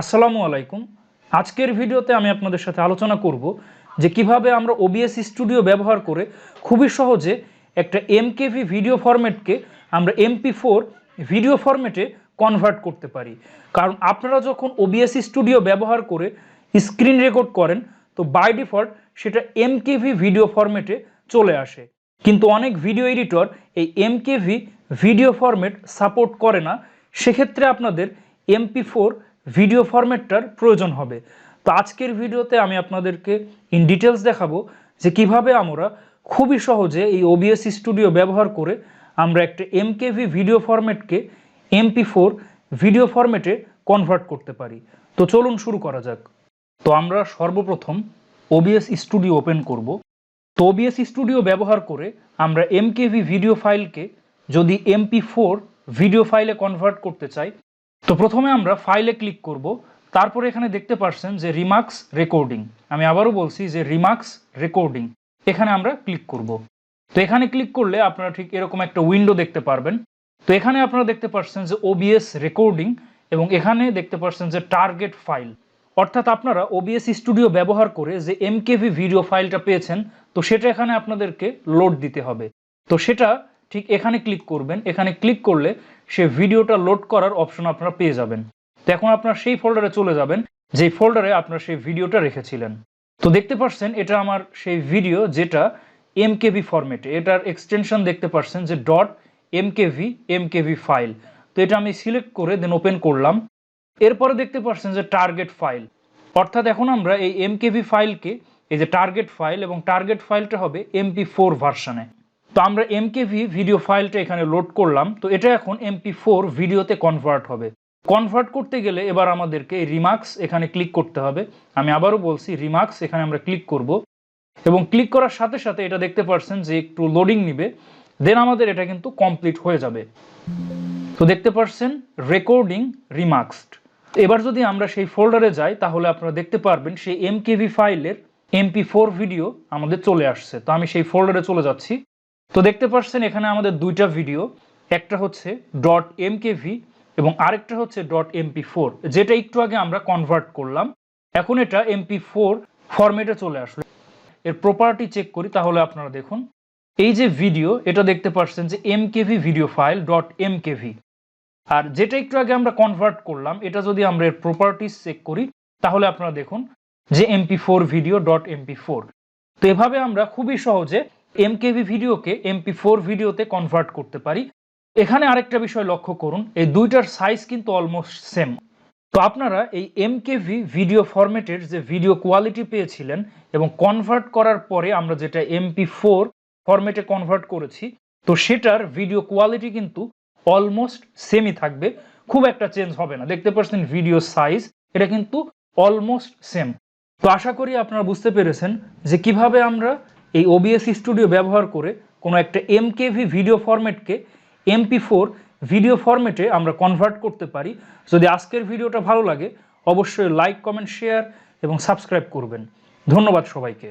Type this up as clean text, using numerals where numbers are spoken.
আসসালামু আলাইকুম। আজকের ভিডিওতে আমি আপনাদের সাথে আলোচনা করব যে কিভাবে আমরা OBS স্টুডিও ব্যবহার করে খুবই সহজে একটা MKV ভিডিও ফরম্যাটকে আমরা MP4 ভিডিও ফরম্যাটে কনভার্ট করতে পারি। কারণ আপনারা যখন OBS স্টুডিও ব্যবহার করে স্ক্রিন রেকর্ড করেন তো বাই ডিফল্ট সেটা MKV ভিডিও ফরম্যাটে চলে আসে, কিন্তু অনেক ভিডিও এডিটর এই MKV ভিডিও ফরম্যাট সাপোর্ট করে না। সেক্ষেত্রে আপনাদের MP4 ভিডিও ফরম্যাটটার প্রয়োজন হবে। তো আজকের ভিডিওতে আমি আপনাদেরকে ইন ডিটেলস দেখাবো যে কিভাবে আমরা খুবই সহজে এই OBS স্টুডিও ব্যবহার করে আমরা একটা MKV ভিডিও ফরম্যাটকে MP4 ভিডিও ফরম্যাটে কনভার্ট করতে পারি। তো চলুন শুরু করা যাক। তো আমরা সর্বপ্রথম OBS স্টুডিও ওপেন করব। তো OBS স্টুডিও ব্যবহার করে আমরা MKV ভিডিও ফাইলকে যদি MP4 ভিডিও ফাইলে কনভার্ট করতে চাই তো প্রথমে আমরা ফাইলে ক্লিক করব। তারপরে এখানে দেখতে পাচ্ছেন যে রিমার্কস রেকর্ডিং, আমি আবারও বলছি যে রিমার্কস রেকর্ডিং, এখানে আমরা ক্লিক করব। তো এখানে ক্লিক করলে আপনারা ঠিক এরকম একটা উইন্ডো দেখতে পারবেন। তো এখানে আপনারা দেখতে পাচ্ছেন যে OBS রেকর্ডিং এবং এখানে দেখতে পাচ্ছেন যে টার্গেট ফাইল, অর্থাৎ আপনারা OBS স্টুডিও ব্যবহার করে যে MKV ভিডিও ফাইলটা পেয়েছেন তো সেটা এখানে আপনাদেরকে লোড দিতে হবে। তো সেটা ঠিক এখানে ক্লিক করবেন। এখানে ক্লিক করলে সে ভিডিওটা লোড করার অপশন আপনারা পেয়ে যাবেন। তো এখন আপনারা সেই ফোল্ডারে চলে যাবেন যেই ফোল্ডারে আপনারা সেই ভিডিওটা রেখেছিলেন। তো দেখতে পাচ্ছেন এটা আমার সেই ভিডিও যেটা MKV ফরম্যাটে, এটার এক্সটেনশন দেখতে পাচ্ছেন যে .mkv ফাইল। তো এটা আমি সিলেক্ট করে দেন ওপেন করলাম। এরপরে দেখতে পাচ্ছেন যে টার্গেট ফাইল, অর্থাৎ এখন আমরা এই MKV ফাইলকে এই যে টার্গেট ফাইল এবং টার্গেট ফাইলটা হবে MP4 ভার্সনে। তো আমরা MKV ভিডিও ফাইলটা এখানে লোড করলাম। তো এটা এখন MP4 ভিডিওতে কনভার্ট হবে। কনভার্ট করতে গেলে এবার আমাদেরকে রিমার্কস এখানে ক্লিক করতে হবে। আমি আবারও বলছি রিমার্কস, এখানে আমরা ক্লিক করব এবং ক্লিক করার সাথে সাথে এটা দেখতে পাচ্ছেন যে একটু লোডিং নিবে, দেন আমাদের এটা কিন্তু কমপ্লিট হয়ে যাবে। তো দেখতে পাচ্ছেন রেকর্ডিং রিমার্কসড। এবার যদি আমরা সেই ফোল্ডারে যাই তাহলে আপনারা দেখতে পারবেন সেই MKV ফাইলের MP4 ভিডিও আমাদের চলে আসছে। তো আমি সেই ফোল্ডারে চলে যাচ্ছি। তো দেখতে পাচ্ছেন এখানে আমাদের দুইটা ভিডিও, একটা হচ্ছে .mkv এবং আরেকটা হচ্ছে .mp4, যেটা একটু আগে আমরা কনভার্ট করলাম। এখন এটা MP4 ফরম্যাটে চলে আসলো। এর প্রপার্টি চেক করি তাহলে আপনারা দেখুন এই যে ভিডিও এটা দেখতে পাচ্ছেন যে MKV ভিডিও ফাইল .mkv, আর যেটা একটু আগে আমরা কনভার্ট করলাম এটা যদি আমরা এর প্রপার্টিজ চেক করি তাহলে আপনারা দেখুন যে MP4 ভিডিও .mp4। তো এভাবে আমরা খুবই সহজে MKV ভিডিওকে MP4 ভিডিওতে কনভার্ট করতে পারি। এখানে আরেকটা বিষয় লক্ষ্য করুন, এই দুইটার সাইজ কিন্তু অলমোস্ট সেম। তো আপনারা এই MKV ভিডিও ফরম্যাটের যে ভিডিও কোয়ালিটি পেয়েছিলেন এবং কনভার্ট করার পরে আমরা যেটা MP4 ফরম্যাটে কনভার্ট করেছি তো সেটার ভিডিও কোয়ালিটি কিন্তু অলমোস্ট সেমই থাকবে, খুব একটা চেঞ্জ হবে না। দেখতে পাচ্ছেন ভিডিও সাইজ এটা কিন্তু অলমোস্ট সেম। তো আশা করি আপনারা বুঝতে পেরেছেন যে কিভাবে আমরা এই OBS স্টুডিও ব্যবহার করে কোনো একটা MKV ভিডিও ফরম্যাটকে MP4 ভিডিও ফরম্যাটে আমরা কনভার্ট করতে পারি। যদি আজকের ভিডিওটা ভালো লাগে অবশ্যই লাইক, কমেন্ট, শেয়ার এবং সাবস্ক্রাইব করবেন। ধন্যবাদ সবাইকে।